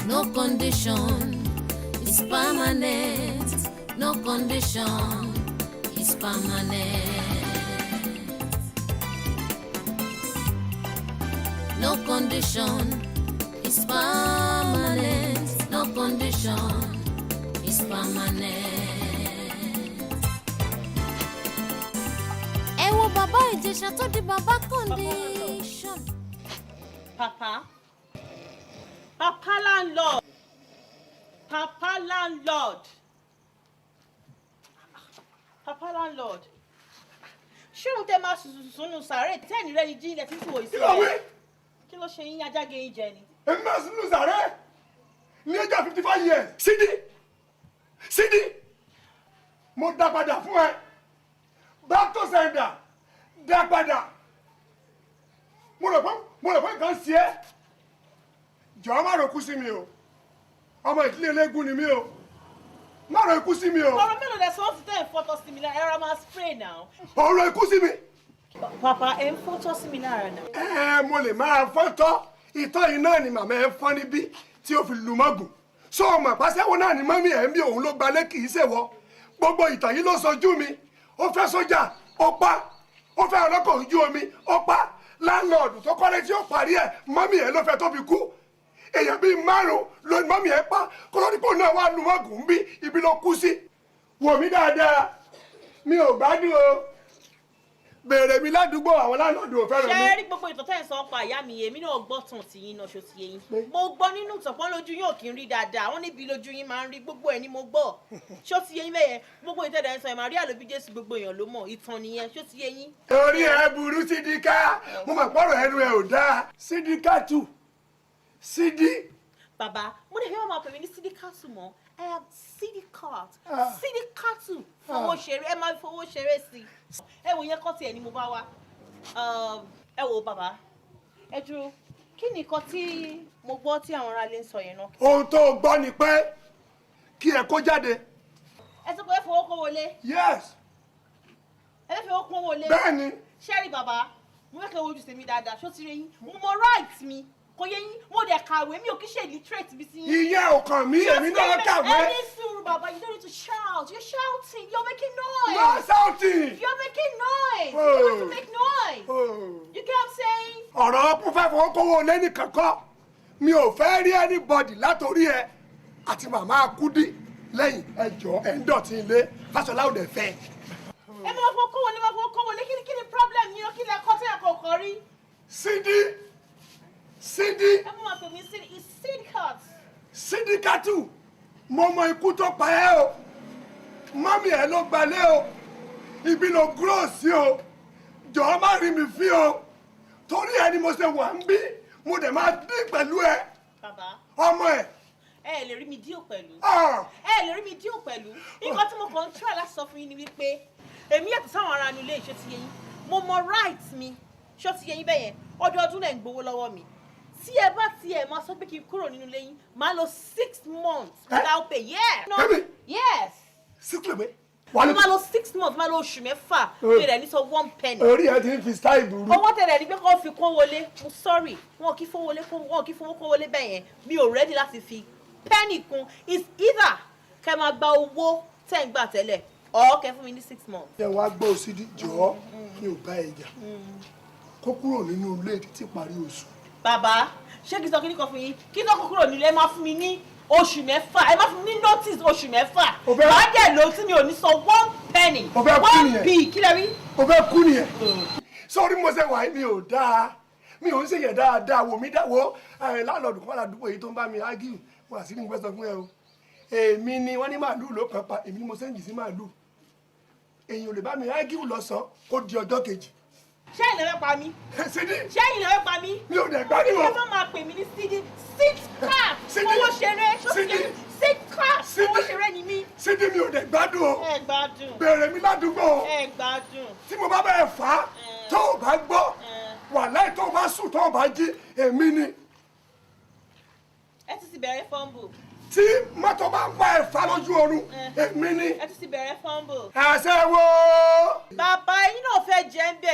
no condition is permanent. No condition is permanent. No condition is permanent. No condition is permanent. Ẹ wo Baba Ijesha tó di Baba Kondisan. Papa landlord. Papa landlord. Papa landlord. Ṣé o tẹ máa sùn sàárè tẹ́ẹ̀nì rẹ̀ ní jí ilẹ̀ títí wò ìsílẹ̀? Kí ló ṣe yín ajáge yín jẹ ni? Èmi máa sùn sàárè ní ẹjọ́ 55 years. Sídí. Mo dá padà fún ẹ. Back to sender. Dá padà. Mo rò pé nǹkan ṣe é. Jọ̀ọ́ má ro kú sí mi o. Ọmọ ìdílé eléégún ni mi o. Má ro ikú sí mi o. Ọ̀rọ̀ mélòó lẹ sọ ti tẹ́ ẹ̀ fọ́tọ̀ sí mi lára ẹ̀rọ máa spray now. Ọ̀rọ̀ ikú sí mi. Papa ẹ̀ ń fọ́tọ̀ sí mi lára náà. Mo lè máa fọ́tọ̀. Ìtọ́ yìí náà ni màmá ẹ fọ́n níbí tí ó fi lù mọ́gùn. Sọ ọmọ àpàṣẹwò náà ni mọ́mí ẹ̀ ń bí òun ló gbalẹ̀ kì í ṣèwọ́. Gbogbo ìtàn yìí ló sojú mi. Ó fẹ́ sójà, ó pa. Ó fẹ́ ọlọ́kọ̀ ojú omi, ó pa. Láńlọ́ọ̀dù tó kọ́lé tí ó parí ẹ̀ mọ́mí ẹ̀ ló fẹ́ tó fi kú. Èèyàn bíi márùn-ún ló ní mọ́mí ẹ̀ pa. Kọ́lọ́dípò náà wà lù mọ́gùn bí ibi ló kú sí. Wò mí dáadáa, mi ò gbádùn o. Bèrè mi ládùúgbò àwọn láńlọ́ọ̀dù ò fẹ́ràn mi. Ṣé rí gbogbo ìtàn tẹ́ ẹ̀ sọ pa ìyá mi èmi náà gbọ́ tàn tí yín náà ṣó ti yé yín. Mo gbọ́ nínú ìtọ̀pọ̀ lójú yín ò kí ń rí dáadáa wọ́n níbi lójú yín máa ń rí gbogbo ẹ̀ ni mo gbọ́. Ṣó ti yé yín bẹ́yẹn gbogbo ìtẹ̀dẹ̀ ẹ̀ sọ ẹ̀ máa rí àlòbí Jésù gbogbo èèyàn ló mọ̀ ìtàn nìyẹn ṣó ti yé yín. Orí ẹ burú Sídíkà, mo mọ̀ pọ̀rọ̀ ẹnu ẹ ò dáa. Sídíkàtù, Sídí. Bàbá mo lè fi máa pè mí ní Sídíkàtù mọ́ I am Sídíkàtù fowó ṣeré ẹ máa fowó ṣeré sí i. Ẹ wò yẹn kọ́ tiẹ̀ ni mo bá wá. Ẹ wò bàbá ẹ dúró kí ni nǹkan tí mo gbọ́ tí àwọn aráalé ń sọ yẹn náà. Ohun tó gbọ́ ni pé kí ẹ kó jáde. Ẹ sọ pé ẹ fowó kó wọlé. Yes. Ẹ fẹ́ fowó kó wọlé. Bẹ́ẹ̀ni. Ṣẹ́rí bàbá mo fẹ́ kẹ́ ojú tèmi dáadáa ṣó ti rí yín mo mọ right mi kò yẹ yín mo dẹ̀ kàwé mi ò kí ṣe illiterate bí sí yín. Ìyẹn ò kàn mí èmi náà kàwé. Ẹ ní sùúrù bàbá you don't need to shout you're shouting you're making noise. No shouting. You're making noise. You have to make noise. You get what I'm saying? Ọ̀rọ̀ kún fẹ́ fowó kówó lẹ́nì kankan mi ò fẹ́ rí anybody látòrí ẹ àti màmá Kúdí lẹ́yìn ẹjọ́ ẹ̀ ń dọ̀tí ilé Fáṣọlá ò dẹ̀ fẹ́. Ẹ máa fọ kówó ní máa fọ kówó ní kí ni problem yín kí lẹ kọ́ tí ẹ kò kọ́ rí. Sídí. Ẹ máa pè mí Sídíkàt. Sídíkàtù mo mọ ikú tó pa ẹ́ o mọ́mí ẹ̀ ló gbalẹ̀ o ibi ló gúrò sí o jọ̀ọ́ má rí mi fí o torí ẹ ni mo ṣe wà ń bí mo dẹ̀ máa dín pẹ̀lú ẹ. Bàbá. Ọmọ ẹ. Ẹ lè rí mi díò pẹ̀lú. Ẹ lè rí mi díò pẹ̀lú. Nǹkan tí mo kàn ń try láti sọ fún yín ni wípé èmi yàtọ̀ sáwọn ará inú ilé ìṣó ti yé yín mo mọ right mi ṣó ti yé yín bẹ́yẹn ọdọọdún lẹ̀ ń gbowó lọ́wọ́ mi tí ẹ bá tiẹ̀ máa sọ pé kí n kúrò nínú ilé yín máa lọ 6 months without pay. Yes. 6 months. Mo máa lọ 6 months máa lọ oṣù mẹ́fà mi rẹ̀ ní sọ 1 penny. Orí ẹ ti ń fi style burú. Owó tẹ̀lé ni pé kó fi kó wọlé mo sorry wọn kì í fowó kó wọlé bẹ́yẹn mi ò ready láti fi penny kun is either kẹ́ máa gba owó tẹ́ ń gbà tẹ́lẹ̀ or kẹ́ fún mi ní 6 months. Ẹ wá gbọ́ Sídí jọ̀ọ́ mi ò bá ẹ jà kó kúrò nínú ilé tí parí oṣù. Bàbá ṣé kí n sọ kí ní kan fún yín kí n tó kó kúrò nílé ẹ máa fún mi ní oṣù mẹ́fà ẹ máa fún mi ní notice oṣù mẹ́fà máa dẹ̀ lọ tí mi ò ní sọ 1 penny 1 p kí lẹ rí. O fẹ́ kú nìyẹn sọ́ọ́rí mo ṣe wà mí ò dáa mi ò ń ṣèyẹ dáadáa wò mí dáwọ́ láńlọ́ọ̀dù kan ládùúgbò yìí tó ń bá mi ágìl wọn àti ní mo fẹ́ sọ fún ẹ o èmi ni wọ́n ní màálù ló kàn pa èmi ni mo sẹ́ǹjì sí màálù èèyàn ò lè bá mi ágìl lọ́sàn-án kó di ọjọ́ kejì. Ṣé ilẹ̀ fẹ́ pa mí? Sídí. Ṣé ilẹ̀ fẹ́ pa mí? Mi ò dẹ̀ gbádùn o. Ṣé máa máa pè mí ní Sídí? Sídíkàt owó ṣeré. Sídíkàt owó ṣeré ni mí. Sídí mi ò dẹ̀ gbádùn o. Ẹ gbádùn. Bèrè mi ládùúgbò. Ẹ gbádùn. Tí mo bá bẹ̀rẹ̀ fà á tó o bá gbọ́ wàláhì tó o bá sùn tó o bá jí èmi ni. Ẹ ti bẹ̀rẹ̀ fọ́nbù. Tí mọ́tò bá ń pa ẹ̀fà lójú oorun èmi ni. Ẹ ti bẹ̀rẹ̀ fọ́nbù. Àṣẹ wo. Bàbá yín náà fẹ́ jẹ́ ń bẹ̀.